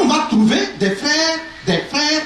on va trouver des frères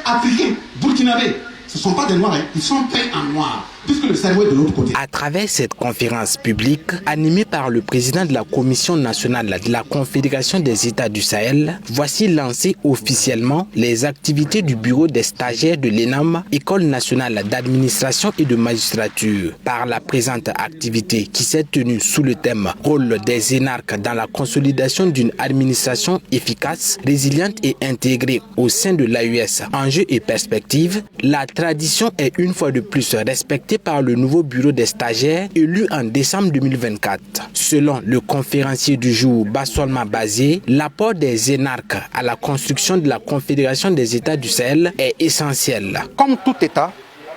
africains, burkinabés. Ce ne sont pas des noirs, ils sont peints en noir, puisque le cerveau est de l'autre côté. À travers cette conférence publique, animée par le président de la Commission nationale de la Confédération des États du Sahel, voici lancées officiellement les activités du bureau des stagiaires de l'ENAM, École nationale d'administration et de magistrature. Par la présente activité qui s'est tenue sous le thème « Rôle des énarques dans la consolidation d'une administration efficace, résiliente et intégrée au sein de l'AUS, enjeux et perspectives », la tradition est une fois de plus respectée par le nouveau bureau des stagiaires élu en décembre 2024. Selon le conférencier du jour, Bassolma Bazé, l'apport des énarques à la construction de la Confédération des États du Sahel est essentiel. Comme tout État,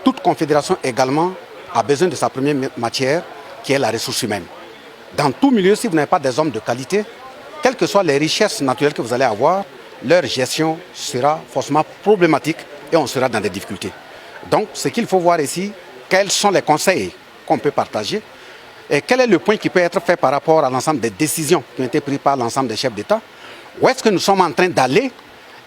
toute confédération également a besoin de sa première matière qui est la ressource humaine. Dans tout milieu, si vous n'avez pas des hommes de qualité, quelles que soient les richesses naturelles que vous allez avoir, leur gestion sera forcément problématique et on sera dans des difficultés. Donc, ce qu'il faut voir ici, quels sont les conseils qu'on peut partager et quel est le point qui peut être fait par rapport à l'ensemble des décisions qui ont été prises par l'ensemble des chefs d'État. Où est-ce que nous sommes en train d'aller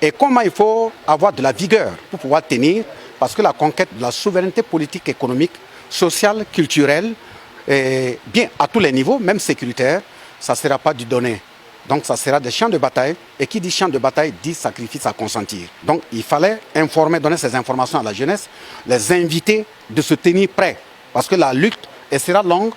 et comment il faut avoir de la vigueur pour pouvoir tenir, parce que la conquête de la souveraineté politique, économique, sociale, culturelle, bien à tous les niveaux, même sécuritaire, ça ne sera pas du donné. Donc ça sera des champs de bataille, et qui dit champ de bataille dit sacrifice à consentir. Donc il fallait informer, donner ces informations à la jeunesse, les inviter de se tenir prêts, parce que la lutte, elle sera longue,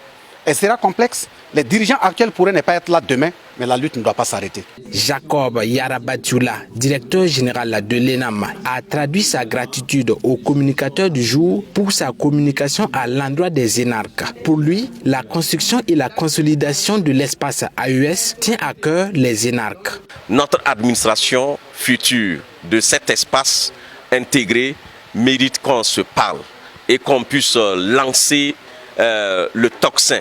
elle sera complexe. Les dirigeants actuels pourraient ne pas être là demain, mais la lutte ne doit pas s'arrêter. Jacob Yarabatioula, directeur général de l'ENAM, a traduit sa gratitude au communicateur du jour pour sa communication à l'endroit des énarques. Pour lui, la construction et la consolidation de l'espace AES tient à cœur les énarques. Notre administration future de cet espace intégré mérite qu'on se parle et qu'on puisse lancer le tocsin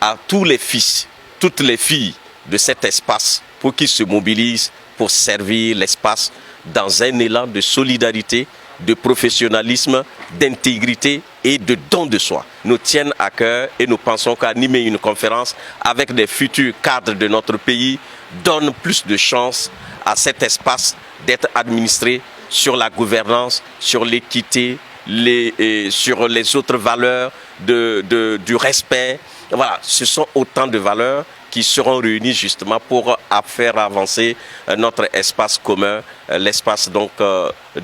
à tous les fils, toutes les filles de cet espace pour qu'ils se mobilisent pour servir l'espace dans un élan de solidarité, de professionnalisme, d'intégrité et de don de soi. Nous tiennent à cœur et nous pensons qu'animer une conférence avec des futurs cadres de notre pays donne plus de chances à cet espace d'être administré sur la gouvernance, sur l'équité, sur les autres valeurs du respect. Voilà, ce sont autant de valeurs qui seront réunies justement pour faire avancer notre espace commun, l'espace donc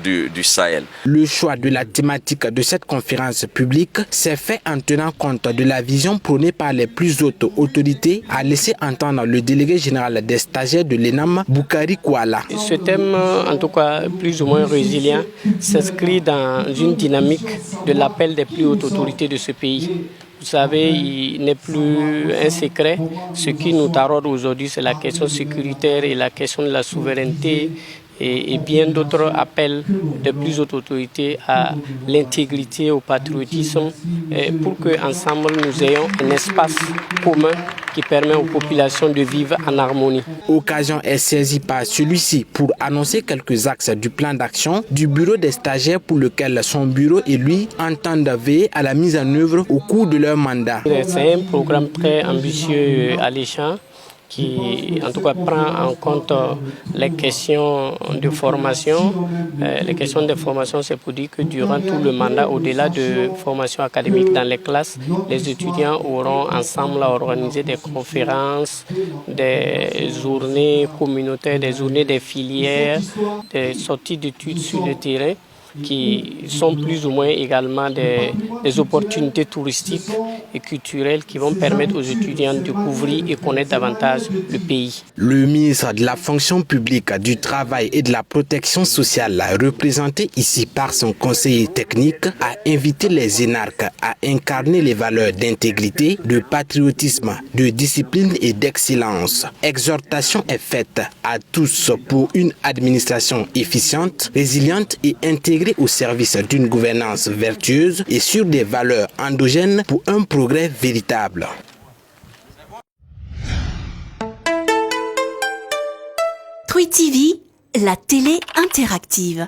du Sahel. Le choix de la thématique de cette conférence publique s'est fait en tenant compte de la vision prônée par les plus hautes autorités, a laissé entendre le délégué général des stagiaires de l'ENAM, Boukari Kouala. Ce thème, en tout cas plus ou moins résilient, s'inscrit dans une dynamique de l'appel des plus hautes autorités de ce pays. Vous savez, il n'est plus un secret. Ce qui nous taraude aujourd'hui, c'est la question sécuritaire et la question de la souveraineté et bien d'autres appels de plus hautes autorités à l'intégrité, au patriotisme, pour qu'ensemble nous ayons un espace commun qui permet aux populations de vivre en harmonie. Occasion est saisie par celui-ci pour annoncer quelques axes du plan d'action du bureau des stagiaires pour lequel son bureau et lui entendent veiller à la mise en œuvre au cours de leur mandat. C'est un programme très ambitieux, alléchant, qui en tout cas prend en compte les questions de formation. Les questions de formation, c'est pour dire que durant tout le mandat, au-delà de formation académique dans les classes, les étudiants auront ensemble organisé des conférences, des journées communautaires, des journées des filières, des sorties d'études sur le terrain, qui sont plus ou moins également des opportunités touristiques et culturelles qui vont permettre aux étudiants de découvrir et connaître davantage le pays. Le ministre de la fonction publique, du travail et de la protection sociale, représenté ici par son conseiller technique, a invité les énarques à incarner les valeurs d'intégrité, de patriotisme, de discipline et d'excellence. Exhortation est faite à tous pour une administration efficiente, résiliente et intégrée au service d'une gouvernance vertueuse et sur des valeurs endogènes pour un progrès véritable. Twi TV, la télé interactive.